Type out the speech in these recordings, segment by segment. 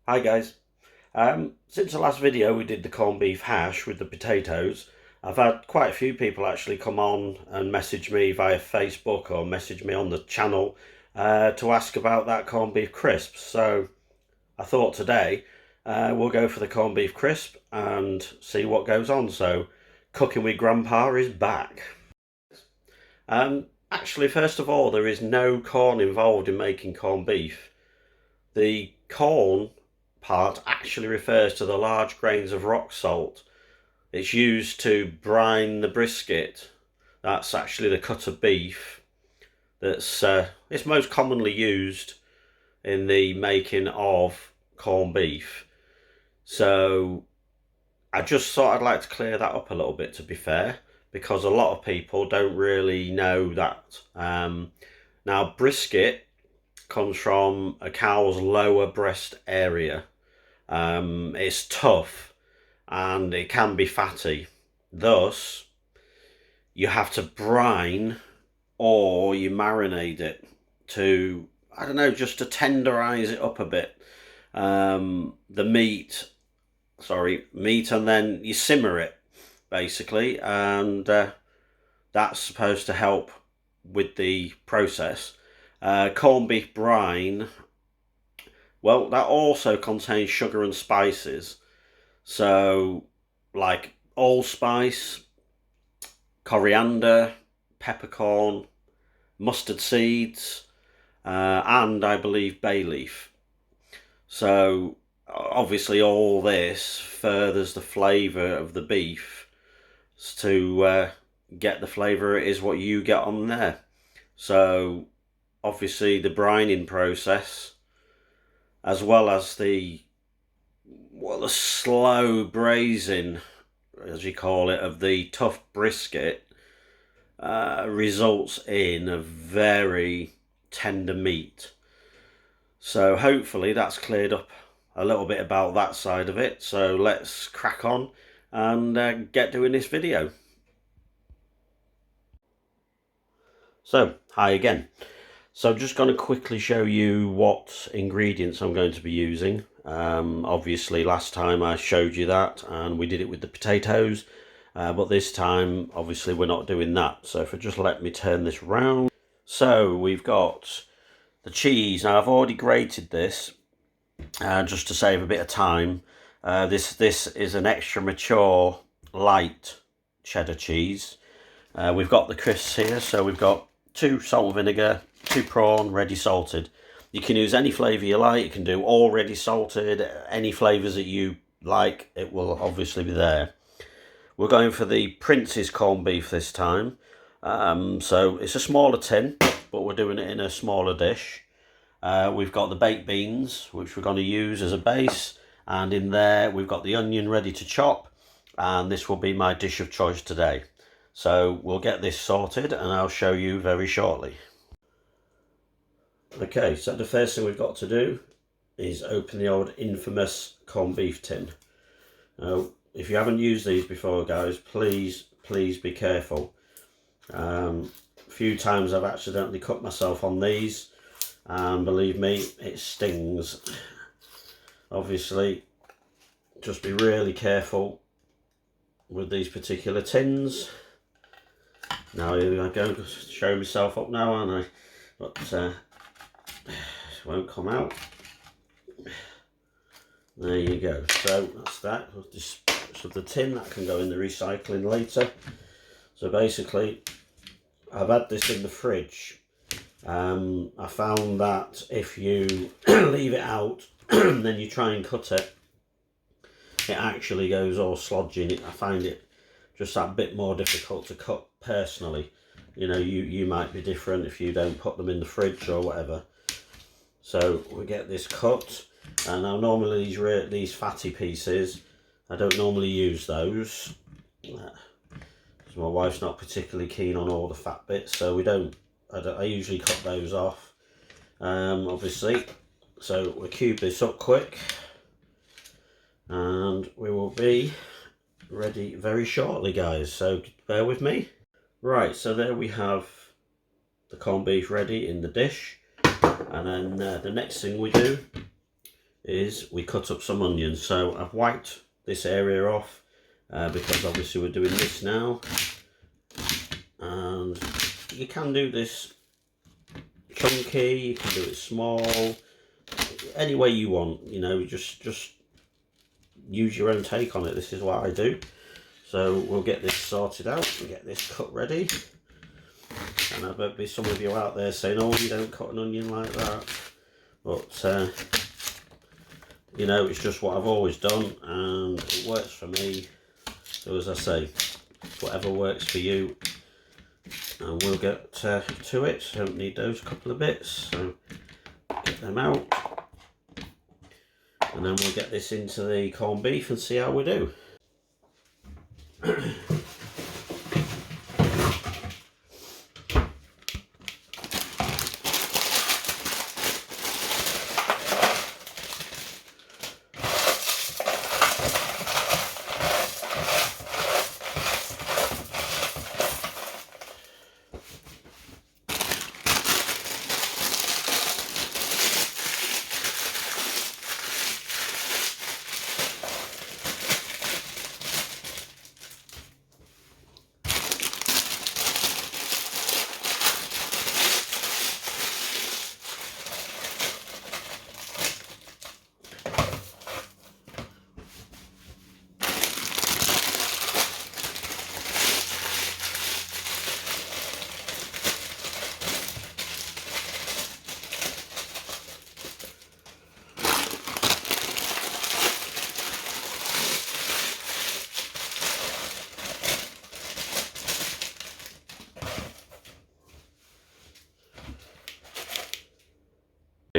Hi guys. Since the last video we did the corned beef hash with the potatoes, I've had quite a few people actually come on and message me via Facebook or message me on the channel to ask about that corned beef crisp. So I thought today we'll go for the corned beef crisp and see what goes on. So Cooking with Grandpa is back. Actually, first of all, there is no corn involved in making corned beef. The corn part actually refers to the large grains of rock salt. It's used to brine the brisket. That's actually the cut of beef that's it's most commonly used in the making of corned beef. So I just thought I'd like to clear that up a little bit, to be fair, because a lot of people don't really know that. Now, brisket comes from a cow's lower breast area. It's tough and it can be fatty. Thus, you have to brine or you marinate it to, I don't know, just to tenderize it up a bit. The meat, and then you simmer it basically, and that's supposed to help with the process. Corned beef brine, well, that also contains sugar and spices. So, like allspice, coriander, peppercorn, mustard seeds, and I believe bay leaf. So, obviously, all this furthers the flavour of the beef to get the flavour is what you get on there. So, obviously, the brining process, as well as the slow braising, as you call it, of the tough brisket results in a very tender meat. So hopefully that's cleared up a little bit about that side of it. So let's crack on and get doing this video. So hi again. So I'm just going to quickly show you what ingredients I'm going to be using. Obviously last time I showed you that and we did it with the potatoes, but this time obviously we're not doing that. So if you just let me turn this round. So we've got the cheese. Now I've already grated this just to save a bit of time. This is an extra mature light cheddar cheese. We've got the crisps here, so we've got 2 salt and vinegar, 2 prawn ready salted. You can use any flavour you like. You can do already salted, any flavours that you like, it will obviously be there. We're going for the Prince's corned beef this time. So it's a smaller tin, but we're doing it in a smaller dish. We've got the baked beans, which we're going to use as a base. And in there, we've got the onion ready to chop. And this will be my dish of choice today. So we'll get this sorted and I'll show you very shortly. Okay, so the first thing we've got to do is open the old infamous corned beef tin. Now, if you haven't used these before, guys, please be careful. A few times I've accidentally cut myself on these, and believe me, it stings. Obviously, just be really careful with these particular tins. Now here I go, show myself up now, aren't I? But it won't come out. There you go. So that's that. So the tin that can go in the recycling later. So basically, I've had this in the fridge. I found that if you leave it out and then you try and cut it, it actually goes all slodgy. I find it just that bit more difficult to cut personally. You know, you might be different if you don't put them in the fridge or whatever. So we get this cut, and now normally these fatty pieces, I don't normally use those. So my wife's not particularly keen on all the fat bits, so I usually cut those off, obviously. So we'll cube this up quick, and we will be ready very shortly, guys, so bear with me. Right, so there we have the corned beef ready in the dish, and then the next thing we do is we cut up some onions. So I've wiped this area off because obviously we're doing this now, and you can do this chunky, you can do it small, any way you want, you know, just use your own take on it. This is what I do. So we'll get this sorted out and get this cut ready. And I bet be some of you out there saying, oh, you don't cut an onion like that. But, you know, it's just what I've always done and it works for me. So as I say, whatever works for you. And we'll get to it. Don't need those couple of bits. So get them out. And then we'll get this into the corned beef and see how we do.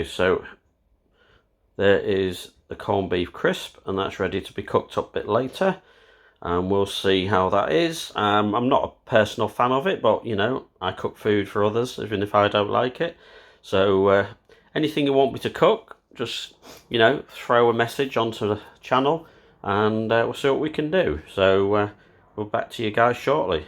So there is the corned beef crisp, and that's ready to be cooked up a bit later, and we'll see how that is. I'm not a personal fan of it, but you know, I cook food for others even if I don't like it. So anything you want me to cook, just, you know, throw a message onto the channel and we'll see what we can do. So we'll back to you guys shortly.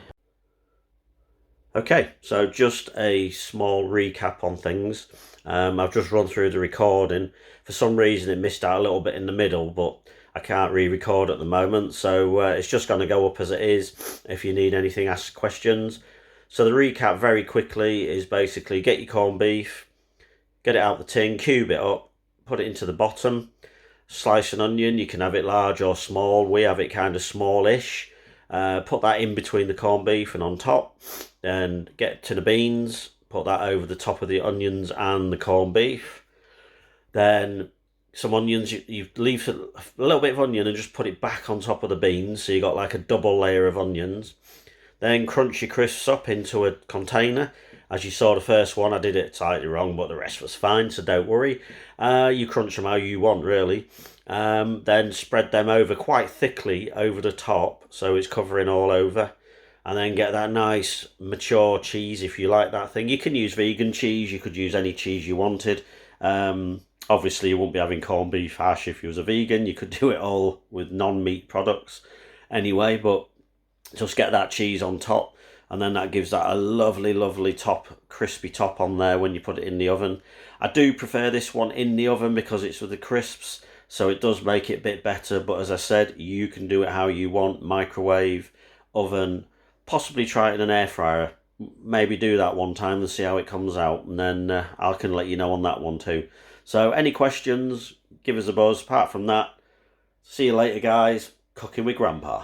Okay, so just a small recap on things. I've just run through the recording. For some reason it missed out a little bit in the middle, but I can't re-record at the moment, so it's just going to go up as it is. If you need anything, ask questions. So the recap very quickly is basically get your corned beef, get it out the tin, cube it up, put it into the bottom, slice an onion. You can have it large or small. We have it kind of smallish. Put that in between the corned beef and on top. Then get to the beans, put that over the top of the onions and the corned beef. Then some onions, you leave a little bit of onion and just put it back on top of the beans, so you got like a double layer of onions. Then crunch your crisps up into a container. As you saw the first one, I did it slightly wrong, but the rest was fine, so don't worry. You crunch them how you want, really. Then spread them over quite thickly over the top, so it's covering all over. And then get that nice mature cheese if you like that thing. You can use vegan cheese, you could use any cheese you wanted. Obviously you wouldn't be having corned beef hash if you was a vegan. You could do it all with non-meat products anyway, but just get that cheese on top, and then that gives that a lovely top, crispy top on there when you put it in the oven. I do prefer this one in the oven because it's with the crisps, so it does make it a bit better. But as I said, you can do it how you want: microwave, oven, possibly try it in an air fryer. Maybe do that one time and see how it comes out, and then I can let you know on that one too. So any questions, give us a buzz. Apart from that, see you later guys. Cooking with Grandpa.